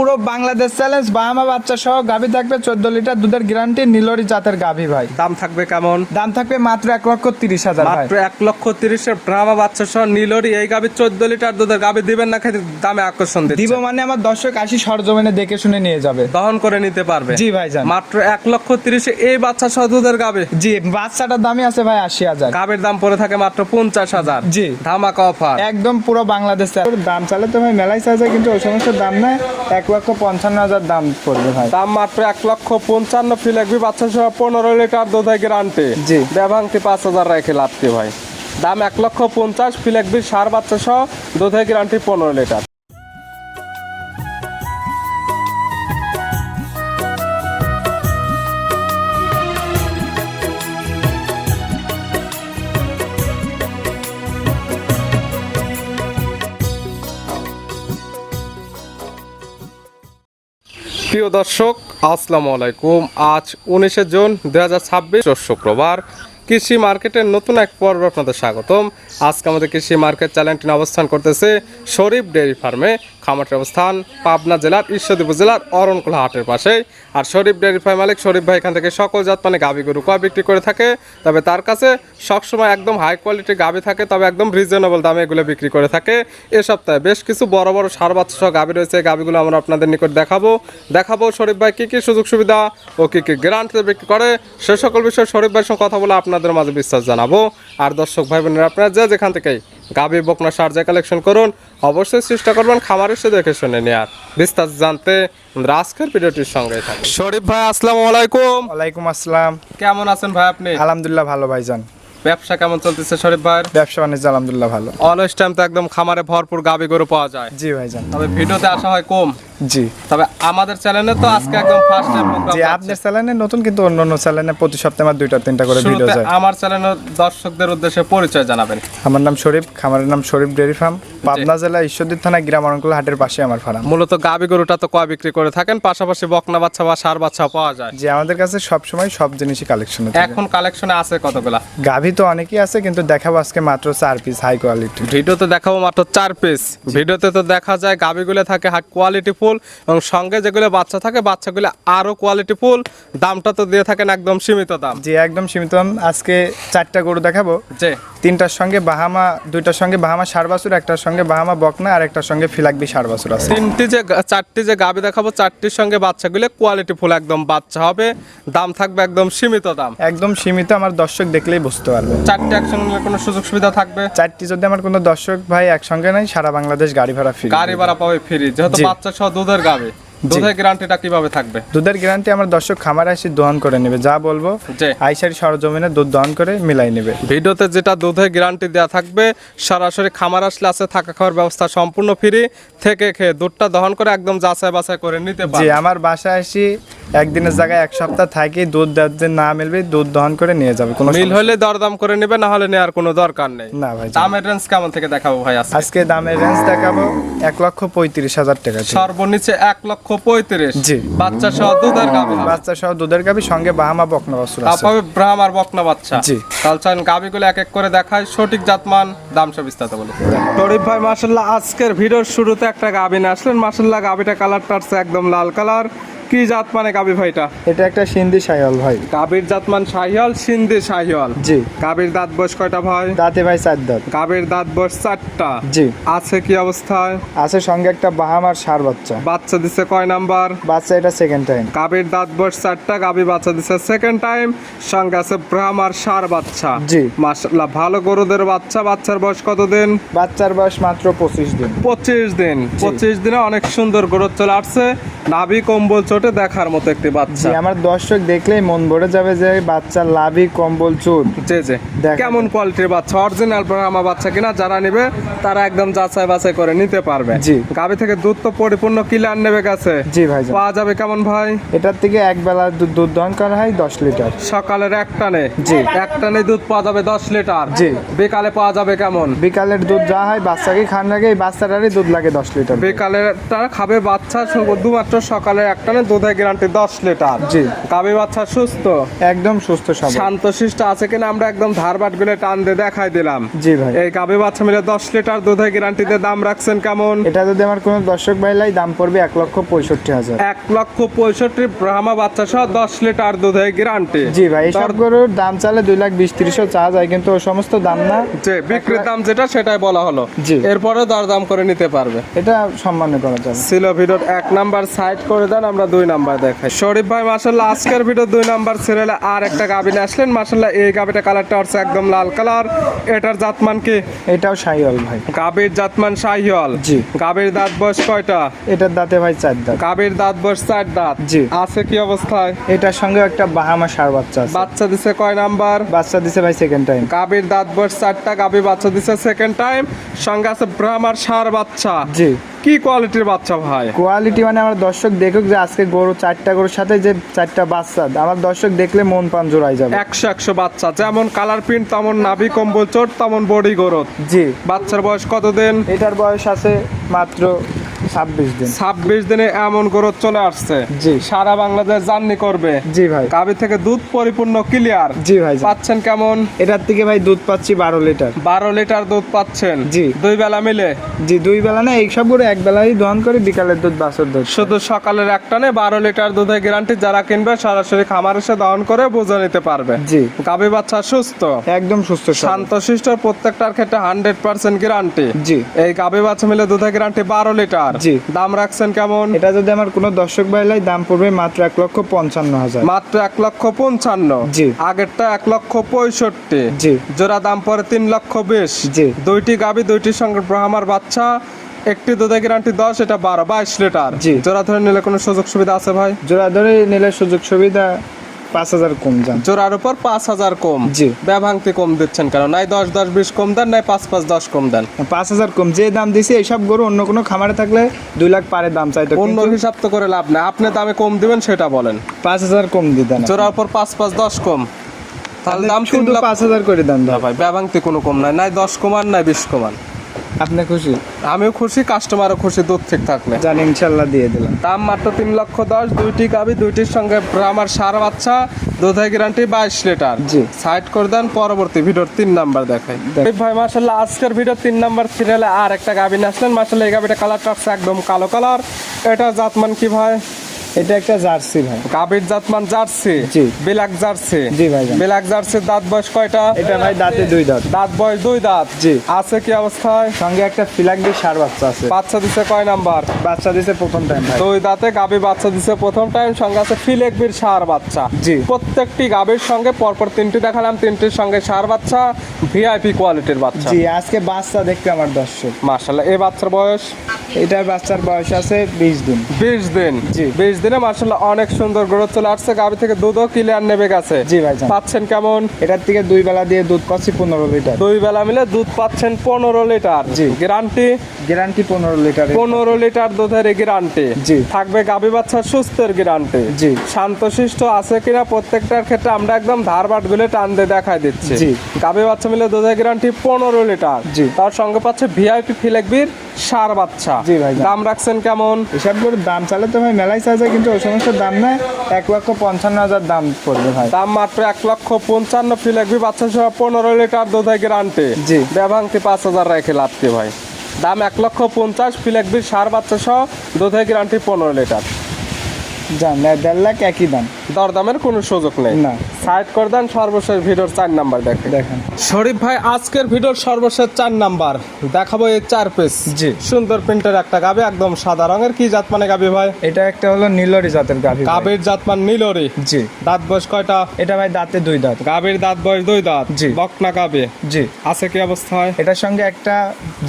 পুরো Bangladesh challenge Bahama বাচ্চা সহ গাভী থাকবে 14 লিটার দুধের গ্যারান্টি নীলরি জাতের গাভী ভাই। দাম থাকবে কেমন? দাম থাকবে মাত্র 1,30,000 ভাই। মাত্র 1,30,000 ব্রাহ্মা বাচ্চা সহ নীলরি এই গাভী 14 লিটার দুধের গাভী দিবেন না খেতে দামে আকর্ষণ দিচ্ছেন। দিব মানে আমার দর্শক আসি সরজমিনে দেখে শুনে নিয়ে যাবে, দহন করে নিতে পারবে। জি ভাইজান। মাত্র 1,30,000 এই বাচ্চা সহ দুধের গাভী। জি বাচ্চাটার দামই আছে ভাই 80,000। গাভীর দাম পড়ে থাকে মাত্র 50,000। জি ধামাকা অফার একদম পুরো বাংলাদেশ দাম চালে তো ভাই মেলাই চাইছে, কিন্তু ওই সমস্ত দাম না 1,55,000 দাম পড়বে ভাই। দাম মাত্র 1,55,000 ফিলাকবি বাচ্চা সহ 15 লিটার দুধের গ্যারান্টি। জি ব্যবহাংতি 5,000 রেখে লাভতি ভাই। দাম 1,50,000 ফিলাকবি সার বাচ্চা সহ দুধের গ্যারান্টি 15 লিটার। প্রিয় দর্শক আসসালামু আলাইকুম। আজ 19 জুন 2026 শুক্রবার। কৃষি মার্কেটের নতুন এক পর্ব আপনাদের স্বাগতম। আজকে আমাদের কৃষি মার্কেট চ্যানেলটি অবস্থান করতেছে শরীফ ডেয়ারি ফার্মে। খামারটির অবস্থান পাবনা জেলার ঈশ্বরদী উপজেলার অরণকুলা হাটের পাশে। আর শরীফ ডেয়ারি ফার্ম মালিক শরীফ ভাই এখান থেকে সকল জাত মানে গাভী গরু কয় বিক্রি করে থাকে। তবে তার কাছে সবসময় একদম হাই কোয়ালিটির গাভী থাকে, তবে একদম রিজনেবল দামে এগুলো বিক্রি করে থাকে। এ সপ্তাহে বেশ কিছু বড় বড় সার বাচ্চা সহ গাভী রয়েছে। গাভীগুলো আমরা আপনাদের নিকট দেখাবো শরীফ ভাই কী কী সুযোগ সুবিধা ও কী কী গ্যারান্টিতে বিক্রি করে সে সকল বিষয়ে শরীফ ভাইয়ের সঙ্গে কথা বলে আপনাদের মাঝে বিশ্বাস জানাবো। আর দর্শক ভাই বোনেরা আপনারা যেখান থেকেই গাভী বকনা সার যে কালেকশন করুন অবশ্যই চেষ্টা করবেন খামার এসে দেখে শুনে নেওয়ার। বিস্তারিত জানতে আজকের ভিডিওটির সঙ্গে থাকুন। শরীফ ভাই আসসালামু আলাইকুম। ওয়ালাইকুম আসসালাম। কেমন আছেন ভাই আপনি? আলহামদুলিল্লাহ ভালো ভাইজান। ব্যবসা কেমন চলতেছে শরীফ ভাইয়ের? ব্যবসা বাণিজ্য আলহামদুলিল্লাহ ভালো। অলওয়েজ টাইম তো একদম খামারে ভরপুর গাভী গরু পাওয়া যায়। জি ভাইজান। তবে ভিডিওতে আসা হয় কম। জি তবে আমাদের চ্যানেলে তো আজকে একদম ফার্স্ট টাইম প্রোগ্রাম। জি আপনার চ্যানেলে নতুন, কিন্তু অন্য চ্যানেলে প্রতি সপ্তাহে আমার 2-3টা করে ভিডিও যায়। আমার চ্যানেলের দর্শকদের উদ্দেশ্যে পরিচয় জানাবেন। আমার নাম শরীফ, খামারের নাম শরীফ ডেয়ারি ফার্ম, পাবনা জেলা ঈশ্বরদী থানা গ্রাম অরণকুলা হাটের পাশে আমার ফার্ম। মূলত গাভী গরুটা তো কয় বিক্রি করে থাকেন, পাশাপাশি বকনা বাচ্চা বা সার বাচ্চা পাওয়া যায়। জি আমাদের কাছে সব সময় সব জিনিসই কালেকশন আছে। এখন কালেকশনে আছে কতগুলা? গাভী তো অনেকই আছে, কিন্তু দেখাবো আজকে মাত্র 4 পিস হাই কোয়ালিটি। ভিডিওতে দেখাবো মাত্র 4 পিস। ভিডিওতে তো দেখা যায় গাভীগুলো থাকে হাই কোয়ালিটি ফুল, এবং সঙ্গে যেগুলো বাচ্চা থাকে বাচ্চাগুলো আরো কোয়ালিটি ফুল। দামটা তো দিয়ে থাকেন একদম সীমিত দাম। জি একদম সীমিত দাম। আজকে 4টা গরু দেখাবো। জি 3টার সঙ্গে বাহামা, 2টার সঙ্গে বাহামা ষাঁড় বাছুর, একটার সঙ্গে বাহামা বকনা, আর একটার সঙ্গে ফিলাকবি ষাঁড় বাছুর আছে। 4টি যে গাভী দেখাবো 4টির সঙ্গে বাচ্চাগুলো কোয়ালিটি ফুল একদম বাচ্চা হবে। দাম থাকবে একদম সীমিত দাম। একদম সীমিত, আমার দর্শক দেখলেই বুঝতে পারবে। 4টি একসঙ্গে কোনো সুযোগ সুবিধা থাকবে? 4টি যদি আমার কোনো দর্শক ভাই একসঙ্গে নাই, সারা বাংলাদেশ গাড়ি ভাড়া ফ্রি। গাড়ি ভাড়া পাবে ফ্রি, যেহেতু বাচ্চা সহ দুধের গাভী। দুধের গ্যারান্টিটা কিভাবে থাকবে? দুধের গ্যারান্টি আমার দর্শক খামারে এসে দহন করে নেবে, যা বলবো আইসারি সরজমিনে দুধ দহন করে মিলাই নেবে। ভিডিওতে যেটা দুধের গ্যারান্টি দেওয়া থাকবে, সরাসরি খামার আসলে আছে থাকা খাওয়ার ব্যবস্থা সম্পূর্ণ ফ্রি। থেকে খেয়ে দুধটা দহন করে একদম যাচাই বাছাই করে নিতে পারবে। জি আমার বাসায় এসে একদিনের জায়গায় 1 সপ্তাহ থাকি, দুধ না মিলবে দুধ দহন করে নিয়ে যাবে। কোনো মিল হলে দরদাম করে নেবে, না হলে নেওয়ার কোনো দরকার নেই। না ভাই। দামের রেঞ্জ কেমন থেকে দেখাবো ভাই? আজকে দামের রেঞ্জ দেখাবো 1,35,000 টাকা। সর্বনিচে 1,35,000। জি বাচ্চা সহ দুধের গাভী। বাচ্চা সহ দুধের গাভী, সঙ্গে বাহামা বকনা বাছুর আছে। তারপরে ব্রাহ্ম আর বকনা বাচ্চা। জি তাহলে চলেন গাভীগুলো এক এক করে দেখায়, সঠিক জাতমান দাম সব বিস্তারিত বলি। শরীফ ভাই মাশাআল্লাহ আজকের ভিডিওর শুরুতে একটা গাভী নিয়ে আসলেন। মাশাআল্লাহ গাভীটা কালারটা আছে একদম লাল কালার। কি জাত মানে গাভী ভাইটা? এটা একটা সিন্ধি শাহিওয়াল ভাই। গাভীর জাতমান শাহিওয়াল, সিন্ধি শাহিওয়াল। জি গাভীর দাঁত বয়স কয়টা ভাই? দাঁতে ভাই 4 দাঁত। গাভীর দাঁত বয়স 4টা। জি আছে কি অবস্থায়? আছে সঙ্গে একটা বাহামার ষাঁড় বাচ্চা। বাচ্চা দিছে কয় নাম্বার? বাচ্চা এটা সেকেন্ড টাইম। গাভীর দাঁত বয়স 4টা, গাভী বাচ্চা দিছে সেকেন্ড টাইম। সঙ্গে আছে ব্রাহ্মার ষাঁড় বাচ্চা। জি মাশাআল্লাহ ভালো গরুদের বাচ্চা। বাচ্চার বয়স কতদিন? বাচ্চার বয়স মাত্র 25 দিন। 25 দিন। 25 দিনে অনেক সুন্দর গ্রোথ চলে আসছে। নাভি কম্বল চোটে দেখার মতো একটি বাচ্চা। আমার দর্শক দেখলেই মন ভরে যাবে যে বাচ্চার লাভি কম্বল চুট। জি জি কেমন কোয়ালিটির বাচ্চা, অরিজিনাল ব্রাহ্মা বাচ্চা কিনা যারা নেবে তারা একদম যাচাই বাছাই করে নিতে পারবে। জি গাভী থেকে দুধ তো পরিপূর্ণ ক্লিয়ার নেবে গেছে। জি ভাই। পাওয়া যাবে কেমন ভাই? এটার থেকে এক বেলা দুধ দহন করা হয় 10 লিটার। সকালের এক টানে? জি এক টানে দুধ পাওয়া যাবে 10 লিটার। জি বিকালে পাওয়া যাবে কেমন? বিকালের দুধ যা হয় বাচ্চাকে খান লাগে, এই বাচ্চাটারই দুধ লাগে 10 লিটার। বিকালেরটা খাবে বাচ্চা শুধুমাত্র, সকালে এক টানে দুধের গ্যারান্টি 10 লিটার। জি। গাভী বাচ্চা সুস্থ, একদম সুস্থ সবল। শান্তশিষ্ট আছে কিনা আমরা একদম ধারবাট গুলো টান দিয়ে দেখাই দিলাম। জি ভাই। এই গাভী বাচ্চা মিলে 10 লিটার দুধের গ্যারান্টিতে দাম রাখছেন কেমন? এটা যদি আমার কোনো দর্শক ভাই লাই, দাম পড়বে 1,65,000। 1,65,000 ব্রাহ্মা বাচ্চা সহ 10 লিটার দুধের গ্যারান্টি। জি ভাই, এইসব গরুর দাম চালে 2,20,000-30,000 চাওয়া যায়, কিন্তু ওই সমস্ত দাম না। যে বিক্রির দাম যেটা সেটাই বলা হলো। জি। এরপরে দরদাম করে নিতে পারবে। এটা সম্মান করা যাবে। ছিল ভিডিওর 1 নাম্বার সাইড করে দেন, আমরা 2 নাম্বার দেখাই। শরীফ ভাই মাশাআল্লাহ আজকের ভিডিও 2 নাম্বার সিরিয়ালে আর একটা গাভী নিয়ে আসলেন। মাশাআল্লাহ এই গাভীটা কালারটা হচ্ছে একদম লাল কালার। এটার জাতমান কি? এটাও শাহিওয়াল ভাই। গাভীর জাতমান শাহিওয়াল। জি। গাভীর দাঁত বয়স কয়টা? এটার দাঁতে ভাই 4 দাঁত। গাভীর দাঁত বয়স 4 দাঁত। জি। আছে কি অবস্থায়? এটার সঙ্গে একটা বাহামা ষাঁড় বাচ্চা আছে। বাচ্চা দিছে কয় নাম্বার? বাচ্চা দিছে ভাই সেকেন্ড টাইম। গাভীর দাঁত বয়স 4টা, গাভী বাচ্চা দিছে সেকেন্ড টাইম, সঙ্গে আছে ব্রাহ্মার ষাঁড় বাচ্চা। জি। কি কোয়ালিটির বাচ্চা ভাই? কোয়ালিটি মানে আমার দর্শক দেখুক যে আজকে গরু 4টা গরুর সাথে যে 4টা বাচ্চা, আমার দর্শক দেখলে মন প্রাণ জোড়াই যাবে। 100 বাচ্চা, যেমন কালার প্রিন্ট তেমন নাভি কম্বল চোট তেমন বডি গরত। জি। বাচ্চার বয়স কত দিন? এটার বয়স আছে মাত্র 26 দিন। 26 দিনে এমন গরত চলে আসছে। জি। সারা বাংলাদেশ জার্নি করবে। জি ভাই। গাভী থেকে দুধ পরিপূর্ণ ক্লিয়ার। জি ভাই। পাচ্ছেন কেমন? এটার থেকে ভাই দুধ পাচ্ছি 12 লিটার। 12 লিটার দুধ পাচ্ছেন। জি। 2 বেলা মিলে? জি, 2 বেলা না, এই সব গরু এক বেলাই দহন করে, বিকালের দুধ বাছুর দুধ। শুধু সকালের এক টানে 12 লিটার দুধের গ্যারান্টি। যারা কিনবে সরাসরি খামার এসে দহন করে বুঝে নিতে পারবে। জি। গাভী বাচ্চা সুস্থ, একদম সুস্থ সবল। শান্তশিষ্ট, প্রত্যেকটার ক্ষেত্রে 100% গ্যারান্টি। জি। এই গাভী বাচ্চা মিলে দুধের গ্যারান্টি 12 লিটার। জি। দাম রাখছেন কেমন? এটা যদি আমার কোনো দর্শক ভাই লাই, দাম পড়বে মাত্র 1,55,000। মাত্র 1,55,000। জি। আগেরটা 1,65,000। জি। জোড়া দাম পড়ে 3,20,000। জি। দুইটি গাভী, দুইটির সঙ্গে ব্রাহ্মার বাচ্চা, একটি দুধের গ্যারান্টি 10, এটা 22 লিটার। জি। জোড়া ধরে নিলে কোনো সুযোগ সুবিধা আছে ভাই? জোড়া ধরে নিলে সুযোগ সুবিধা 5,000 কম যান। জোড়ার উপর 5,000 কম। জি। ব্যভাংতি কম দিচ্ছেন কেন? নাই 10, 10, 20 কম দেন, নাই 5, 5, 10 কম দেন। 5,000 কম যে দাম দিছি, এইসব গরু অন্য কোনো খামারে থাকলে 2 লাখ পারে দাম চাইতো, অন্য কিন্তু হিসাব তো করে লাভ নাই, আপনি দামে কম দিবেন সেটা বলেন। 5,000 কম দিতেন। জোড়ার উপর 5, 5, 10 কম, তাহলে দাম শুধু 5,000 করে দেন না ভাই। ব্যভাংতি কোনো কম নাই, নাই 10 কমান, নাই 20 কমান। আপনি খুশি? আমিও খুশি, কাস্টমারও খুশি, দুধ ঠিক থাকলে। জানি, ইনশাল্লাহ দিয়ে দিলাম। দাম মাত্র 3,10,000। দুইটি গাভী, দুইটির সঙ্গে আমার ষাঁড় বাচ্চা, দুধের গ্যারান্টি 22 লিটার। জি। সাইড করে দেন, পরবর্তী ভিডিওর 3 নাম্বার দেখাই। ভাই মাশাআল্লাহ আজকের ভিডিও 3 নাম্বার সিরিয়ালে আর একটা গাভী নিয়ে আসলেন। মাশাআল্লাহ এই গাভীটা কালারটা হচ্ছে একদম কালো কালার। এটা জাতমান কি ভাই? এটা একটা জার্সি ভাই। গাভীর জাতমান জার্সি। জি। Black jersey. জি ভাই। ব্ল্যাক জার্সির দাঁত বয়স কয়টা? এটা ভাই দাঁতে 2 দাঁত। দাঁত বয়স 2 দাঁত। জি। আছে কি অবস্থায়? সঙ্গে একটা ফিলাকবি ষাঁড় বাচ্চা আছে। বাচ্চা দিছে কয় নাম্বার? বাচ্চা দিছে প্রথম টাইম ভাই। 2 দাঁতে গাভী বাচ্চা দিছে প্রথম টাইম, সঙ্গে আছে ফিলেকবির ষাঁড় বাচ্চা। জি। প্রত্যেকটি গাভীর সঙ্গে পরপর 3টি দেখালাম, 3টির সঙ্গে ষাঁড় বাচ্চা, ভিআইপি কোয়ালিটির বাচ্চা। জি, আজকে বাচ্চা দেখতে আমার দর্শক। মাশাআল্লাহ এই বাচ্চার বয়স? এটার বাচ্চার বয়স আছে 20 দিন। 20 দিন। জি। 20 দিনে মাশাআল্লাহ অনেক সুন্দর গ্রোথ চলে আসছে। গাভী থেকে দুধও ক্লিয়ার নেবে গেছে। জি ভাই। পাচ্ছেন কেমন? এটার থেকে 2 বেলা দিয়ে দুধ পাচ্ছি 15 লিটার। 2 বেলা মিলে দুধ পাচ্ছেন 15 লিটার। জি। গ্যারান্টি? Guarantee 15 litre. 15 লিটার দুধের গ্যারান্টি। জি। থাকবে গাভী বাচ্চার সুস্থের গ্যারান্টি। জি। শান্তশিষ্ট আছে কিনা প্রত্যেকটার ক্ষেত্রে আমরা একদম ধারবাট গুলো টান দিয়ে দেখাই দিচ্ছি। জি। গাভী বাচ্চা মিলে দুধের গ্যারান্টি 15 লিটার। জি। তার সঙ্গে পাচ্ছে ভিআইপি ফিলেকবির ষাঁড় বাচ্চা। জি ভাই। দাম রাখছেন কেমন? এসব গরুর দাম চালে তো ভাই মেলাই চাওয়া যায়, কিন্তু ওই সমস্ত দাম না। 1,55,000 দাম পড়বে ভাই। দাম মাত্র 1,55,000। ফিলেকবি বাচ্চা সহ 15 লিটার দুধের গ্যারান্টি। জি। ব্যভাংতি 5,000 রেখে লাভ কি ভাই? দাম 1,50,000। ফিলেকবির ষাঁড় বাচ্চা সহ দুধের গ্যারান্টি 15 লিটার। জান 1.5 লাখ একই দাম। দরদামের কোনো সুযোগ নেই। না। সাইড করে দেন, সর্বশেষ ভিডিওর 4 নাম্বার দেখেন। দেখেন শরীফ ভাই আজকের ভিডিওর সর্বশেষ 4 নাম্বার দেখাবো এই 4 পিস। জি। সুন্দর প্রিন্টের একটা গাভী, একদম সাদা রঙের। কি জাত মানে গাভী ভাই? এটা একটা হলো নীলরি জাতের গাভী। গাভীর জাত মান নীলরি। জি। দাঁত বয়স কয়টা? এটা ভাই দাঁতে 2 দাঁত। গাভীর দাঁত বয়স 2 দাঁত। জি। বকনা গাভী। জি। আছে কি অবস্থায়? এটার সঙ্গে একটা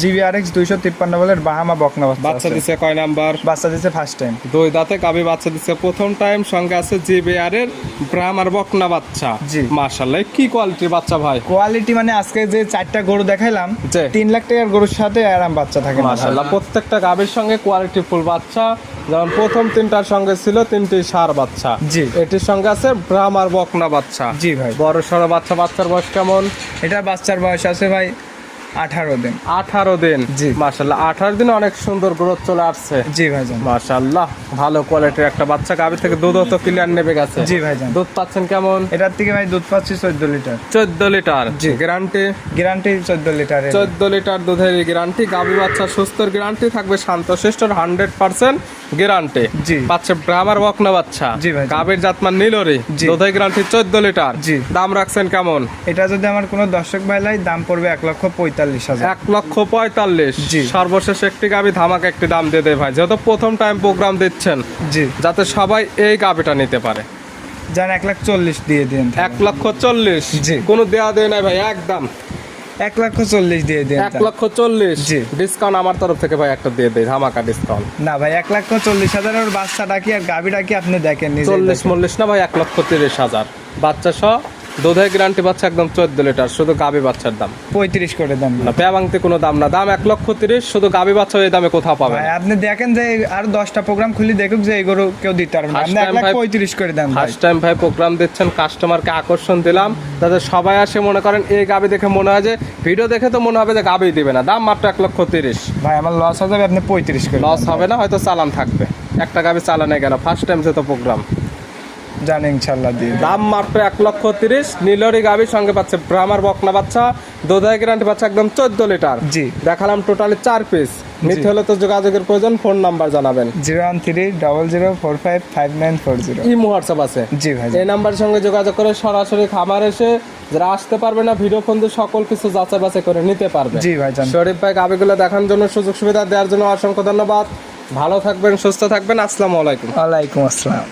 GBRX 253 বলের বাহামা বকনা বাচ্চা আছে। দিছে কয় নাম্বার? বাচ্চা দিছে ফার্স্ট টাইম। 2 দাঁতে গাভী বাচ্চা দিছে প্রথম টাইম, সঙ্গে আছে জিবিআর এর ব্রাহ্মার বকনা বাচ্চা। জি। মাশাআল্লাহ কি কোয়ালিটির বাচ্চা ভাই? কোয়ালিটি মানে আজকে যে 4টা গরু দেখাইলাম, জি। 3 লাখ টাকার গরুর সাথে আরাম বাচ্চা থাকে না। মাশাআল্লাহ প্রত্যেকটা গাভীর সঙ্গে কোয়ালিটি ফুল বাচ্চা। যেমন প্রথম 3টার সঙ্গে ছিল 3টি ষাঁড় বাচ্চা। জি। এটির সঙ্গে আছে ব্রাহ্মার বকনা বাচ্চা। জি ভাই। বড় সড়ো বাচ্চা। বাচ্চার বয়স কেমন? এটা বাচ্চার বয়স আছে ভাই 18 দিন। 18 দিন। জি। মাশাআল্লাহ 18 দিনে অনেক সুন্দর গ্রোথ চলে আসছে। জি ভাইজান। মাশাআল্লাহ ভালো কোয়ালিটির একটা বাচ্চা, গাভী থেকে দুধও তো ক্লিয়ার নেবে গেছে। জি ভাইজান। দুধ পাচ্ছেন কেমন? এটার থেকে ভাই দুধ পাচ্ছি 14 লিটার। 14 লিটার। জি। গ্যারান্টি? গ্যারান্টি 14 লিটারের। 14 লিটার দুধের গ্যারান্টি। গাভী বাচ্চা সুস্থর গ্যারান্টি থাকবে, শান্তশিষ্টর 100% গ্যারান্টি। জি। পাচ্ছে ব্রাহ্মার বকনা বাচ্চা। জি ভাই। গাভীর জাতমান নীলরি। জি। দুধের গ্যারান্টি 14 লিটার। জি। দাম রাখছেন কেমন? এটা যদি আমার কোনো দর্শক ভাই লাই, দাম পড়বে 1,45,000। 1,45,000। জি। সর্বশেষ একটি গাভী ধামাকা একটি দাম দিয়ে দেয় ভাই, যেহেতু প্রথম টাইম প্রোগ্রাম দিচ্ছেন, জি। যাতে সবাই এই গাভীটা নিতে পারে। যান 1,40,000 দিয়ে দিন। 1,40,000। জি। কোনো দেয়া দেয় নাই ভাই, একদম 1,40,000 দিয়ে দিন। 1,40,000। জি। ডিসকাউন্ট আমার তরফ থেকে ভাই একটা দিয়ে দেয়, ধামাকা ডিসকাউন্ট। না ভাই 1,40,000 বাচ্চাটা কি আর গাভীটা কি আপনি দেখেন নিজে। 40 না ভাই, 1,30,000 বাচ্চা সহ দুধের গ্যারান্টি বাচ্চা একদম 14 লিটার, শুধু গাভী বাচ্চার দাম 35 করে দেন। না, পেয়াবাংতে কোনো দাম না, দাম 1,30,000, শুধু গাভী বাচ্চা এই দামে কোথাও পাবেন। ভাই আপনি দেখেন যে আর 10টা প্রোগ্রাম খুলি দেখুক যে এই গরু কেউ দিতে পারবে না। First আপনি time ভাই- 1,35,000 করে দেন ভাই। ফার্স্ট টাইম ভাই প্রোগ্রাম দিচ্ছেন, কাস্টমারকে আকর্ষণ দিলাম, যাতে সবাই আসে মনে করেন এই গাভী দেখে মনে হয় যে, ভিডিও দেখে তো মনে হবে যে গাভী দিবে না, দাম মাত্র 1,30,000। ভাই আমার লস হয়ে যাবে, আপনি 35 করে লস দেন। হবে না, হয়তো চালান থাকবে, একটা গাভী চালানে গেল, ফার্স্ট টাইম যেত প্রোগ্রাম। জানি ইনশাআল্লাহ দিয়ে দেব। দাম মাত্র 1,30,000। নীলরি গাভীর সঙ্গে পাচ্ছে ব্রাহ্মার বকনা বাচ্চা, দুধের গ্যারান্টি পাচ্ছে একদম 14 লিটার। জি। দেখালাম টোটালি 4 পিস। নিতে হলে তো যোগাযোগের প্রয়োজন, ফোন নাম্বার জানাবেন। 01300455940। ইমো হোয়াটসঅ্যাপ আছে। জি ভাই। এই নাম্বারের সঙ্গে যোগাযোগ করে সরাসরি খামার এসে যারা আসতে পারবে না, ভিডিও ফোন দিয়ে সকল কিছু যাচাই বাছাই করে নিতে পারবে। জি ভাইজান। শরীফ ভাই গাভীগুলো দেখানোর জন্য, সুযোগ সুবিধা দেওয়ার জন্য অসংখ্য ধন্যবাদ। ভালো থাকবেন, সুস্থ থাকবেন। আসসালামু আলাইকুম। ওয়ালাইকুম আসসালাম।